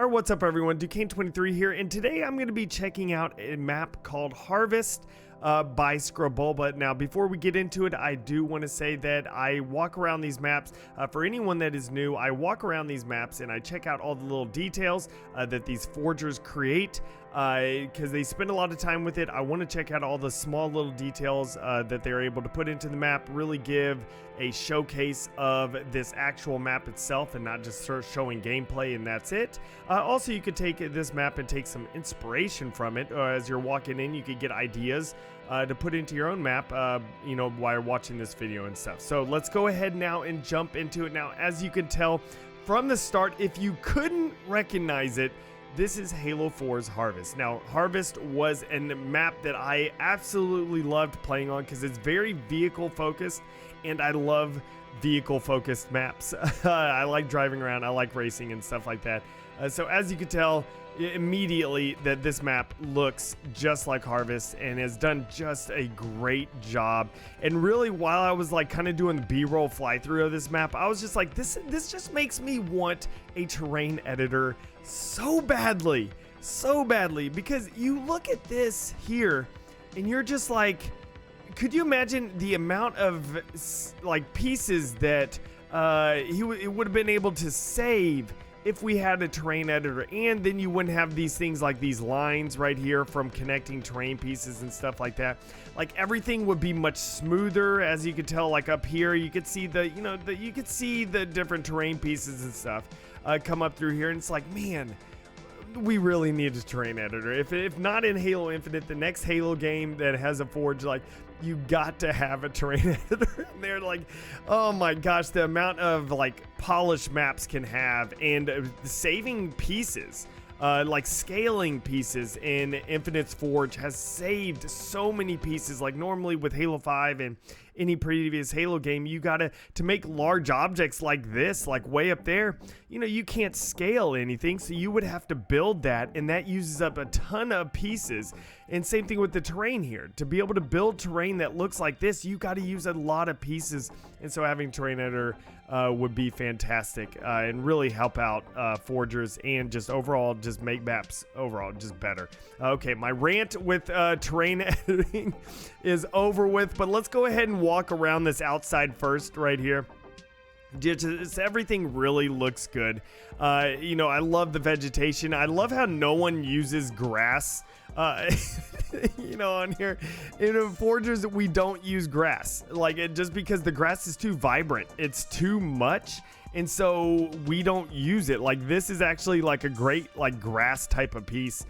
what's up everyone? DUCAIN23 here, and today I'm going to be checking out a map called Harvest by Scrubulba. Now, before we get into it, I do want to say that I walk around these maps. For anyone that is new, I walk around these maps and I check out all the little details that these forgers create because they spend a lot of time with it. I want to check out all the small little details that they're able to put into the map, really give a showcase of this actual map itself and not just showing gameplay and that's it. Also, you could take this map and take some inspiration from it. As you're walking in, you could get ideas to put into your own map, you know, while you're watching this video and stuff. So let's go ahead now and jump into it. Now, as you can tell from the start, if you couldn't recognize it, this is Halo 4's Harvest. Now, Harvest was a map that I absolutely loved playing on because it's very vehicle focused, and I love vehicle focused maps. I like driving around, I like racing and stuff like that. So as you can tell immediately that this map looks just like Harvest and has done just a great job. And really, while I was like kind of doing the B-roll fly through of this map, I was just like, this just makes me want a terrain editor so badly, because you look at this here and you're just like, could you imagine the amount of like pieces that it would have been able to save if we had a terrain editor? And then you wouldn't have these things like these lines right here from connecting terrain pieces and stuff like that. Like everything would be much smoother. As you could tell, like up here, you could see you could see the different terrain pieces and stuff come up through here. And it's like, man, we really need a terrain editor. If not in Halo Infinite, the next Halo game that has a forge, like, you got to have a terrain editor in there. Like, oh my gosh, the amount of like polished maps can have, and saving pieces, like scaling pieces in Infinite's Forge has saved so many pieces. Like normally with Halo 5 and any previous Halo game, you gotta, to make large objects like this, like way up there, you know, you can't scale anything, so you would have to build that, and that uses up a ton of pieces. And same thing with the terrain here. To be able to build terrain that looks like this, you got to use a lot of pieces, and so having terrain editor would be fantastic and really help out forgers and just overall just make maps overall just better. Okay, my rant with terrain editing is over with, but let's go ahead and walk around this outside first right here. Everything really looks good. You know, I love the vegetation. I love how no one uses grass. You know, on here in forgers we don't use grass, like just because the grass is too vibrant, it's too much, and so we don't use it. Like this is actually like a great like grass type of piece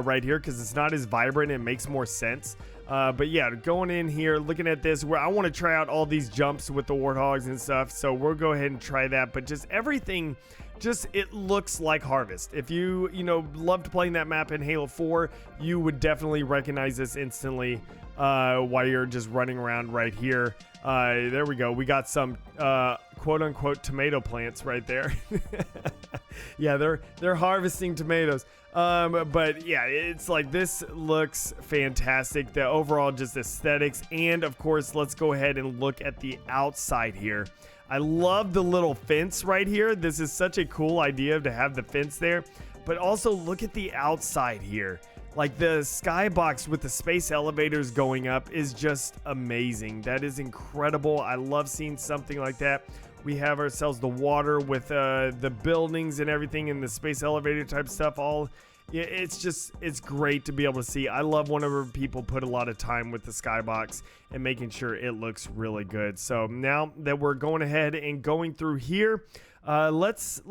right here because it's not as vibrant and makes more sense. But yeah, going in here, looking at this, where I want to try out all these jumps with the warthogs and stuff, so we'll go ahead and try that. But just everything, just it looks like Harvest. If you loved playing that map in Halo 4, you would definitely recognize this instantly while you're just running around right here. There we go. We got some quote-unquote tomato plants right there. Yeah, they're harvesting tomatoes. But yeah, it's like this looks fantastic. The overall just aesthetics, and of course, let's go ahead and look at the outside here. I love the little fence right here. This is such a cool idea to have the fence there, but also look at the outside here. Like the skybox with the space elevators going up is just amazing. That is incredible. I love seeing something like that. We have ourselves the water with the buildings and everything, and the space elevator type stuff. Yeah, it's great to be able to see. I love whenever people put a lot of time with the skybox and making sure it looks really good. So now that we're going ahead and going through here, let's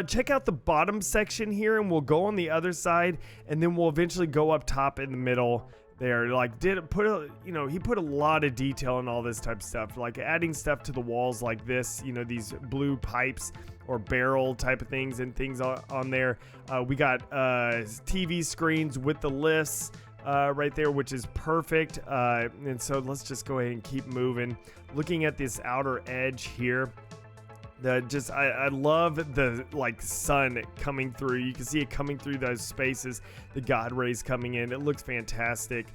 check out the bottom section here, and we'll go on the other side, and then we'll eventually go up top in the middle there. Like he put a lot of detail in all this type of stuff, like adding stuff to the walls like this, you know, these blue pipes or barrel type of things and things on there. We got TV screens with the lifts right there, which is perfect. And so let's just go ahead and keep moving, looking at this outer edge here. I love the like sun coming through. You can see it coming through those spaces, the God rays coming in. It looks fantastic.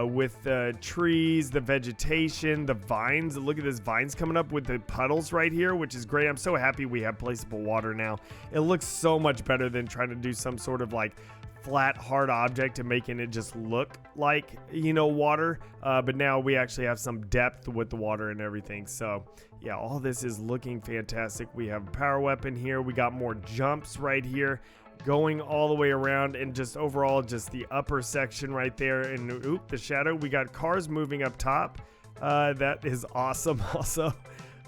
with the trees, the vegetation, the vines. Look at this, vines coming up with the puddles right here, which is great. I'm so happy we have placeable water now. It looks so much better than trying to do some sort of like flat hard object and making it just look like, you know, water. But now we actually have some depth with the water and everything. So yeah, all this is looking fantastic. We have a power weapon here. We got more jumps right here going all the way around, and just overall just the upper section right there. And oop, the shadow. We got cars moving up top. That is awesome also.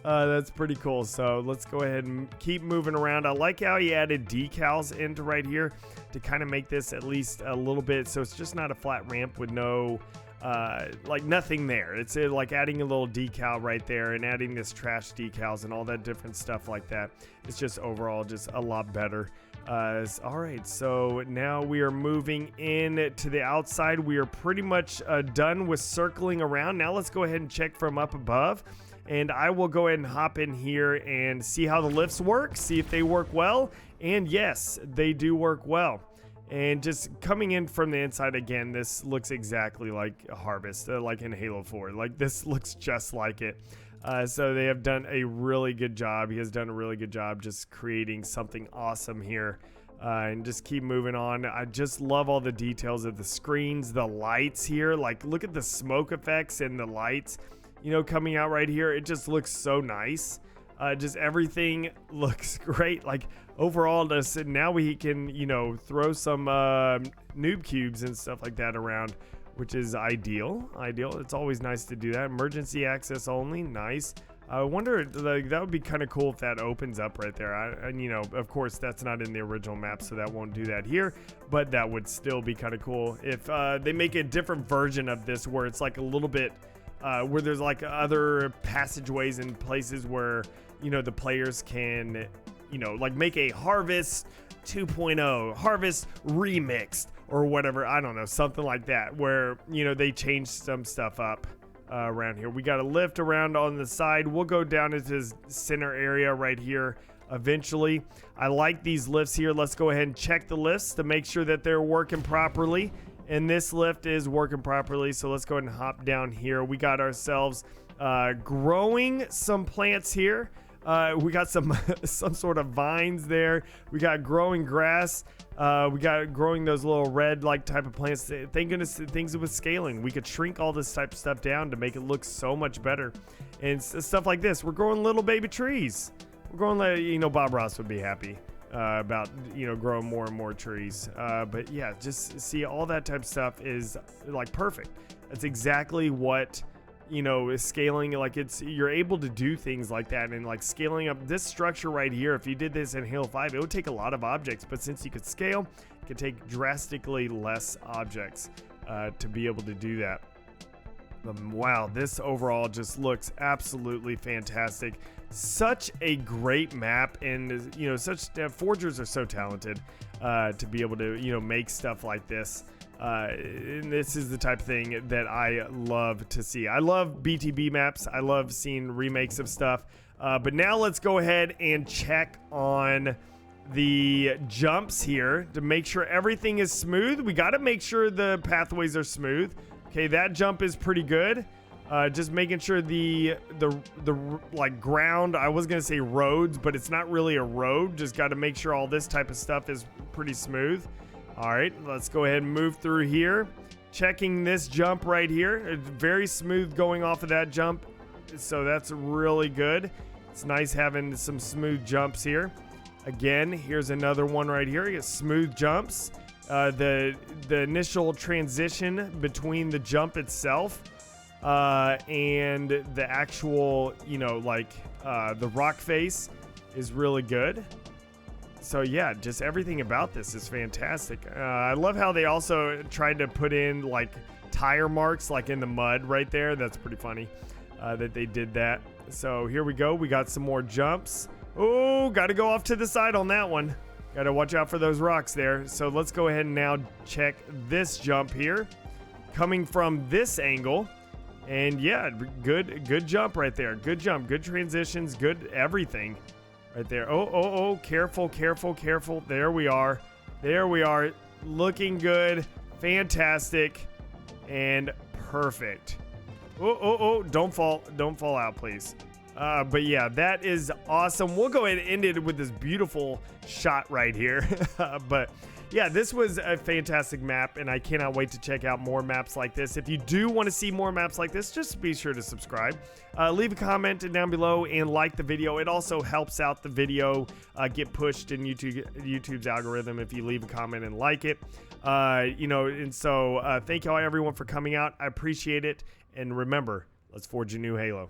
That's pretty cool. So let's go ahead and keep moving around. I like how he added decals into right here to kind of make this at least a little bit, so it's just not a flat ramp with no like nothing there. It's like adding a little decal right there and adding this trash decals and all that different stuff like that. It's just overall just a lot better. All right, so now we are moving in to the outside. We are pretty much done with circling around. Now let's go ahead and check from up above. And I will go ahead and hop in here and see how the lifts work, see if they work well. And yes, they do work well. And just coming in from the inside again, this looks exactly like a Harvest, like in Halo 4. Like this looks just like it. So they have done a really good job. He has done a really good job just creating something awesome here. And just keep moving on. I just love all the details of the screens, the lights here. Like look at the smoke effects and the lights, you know, coming out right here. It just looks so nice. Just everything looks great. Like overall, now we can, you know, throw some noob cubes and stuff like that around, which is ideal. It's always nice to do that. Emergency access only, nice. I wonder, like, that would be kind of cool if that opens up right there. And you know, of course, that's not in the original map, so that won't do that here. But that would still be kind of cool if they make a different version of this where it's like a little bit where there's like other passageways and places where, you know, the players can, you know, like make a Harvest 2.0, Harvest remixed or whatever. I don't know, something like that where, you know, they change some stuff up around here. We got a lift around on the side. We'll go down into this center area right here eventually. I like these lifts here. Let's go ahead and check the lifts to make sure that they're working properly. And this lift is working properly, so let's go ahead and hop down here. We got ourselves growing some plants here. We got some sort of vines there. We got growing grass. We got growing those little red like type of plants. Thank goodness things with scaling. We could shrink all this type of stuff down to make it look so much better. And stuff like this. We're growing little baby trees. We're growing like, you know, Bob Ross would be happy about, you know, growing more and more trees. But yeah, just see all that type of stuff is like perfect. That's exactly what, you know, is scaling. Like you're able to do things like that, and like scaling up this structure right here. If you did this in Halo 5, it would take a lot of objects, but since you could scale, it could take drastically less objects to be able to do that. Wow, this overall just looks absolutely fantastic. Such a great map, and you know, forgers are so talented to be able to, you know, make stuff like this. And this is the type of thing that I love to see. I love BTB maps. I love seeing remakes of stuff. But now let's go ahead and check on the jumps here to make sure everything is smooth. We got to make sure the pathways are smooth. Okay, that jump is pretty good. Just making sure the like ground, I was gonna say roads, but it's not really a road. Just got to make sure all this type of stuff is pretty smooth. All right, let's go ahead and move through here. Checking this jump right here. It's very smooth going off of that jump, so that's really good. It's nice having some smooth jumps here. Again, here's another one right here. You get smooth jumps. The initial transition between the jump itself and the actual, you know, like the rock face is really good. So yeah, just everything about this is fantastic. I love how they also tried to put in like tire marks like in the mud right there. That's pretty funny that they did that. So here we go. We got some more jumps. Oh, got to go off to the side on that one. Got to watch out for those rocks there. So let's go ahead and now check this jump here. Coming from this angle. And yeah, good jump right there. Good jump, good transitions, good everything right there. Oh, careful. There we are. Looking good. Fantastic. And Perfect. Oh, don't fall out, please. But yeah, that is awesome. We'll go ahead and end it with this beautiful shot right here. But yeah, this was a fantastic map, and I cannot wait to check out more maps like this. If you do want to see more maps like this, just be sure to subscribe. Leave a comment down below and like the video. It also helps out the video get pushed in YouTube's algorithm if you leave a comment and like it. And so thank y'all everyone for coming out. I appreciate it. And remember, let's forge a new Halo.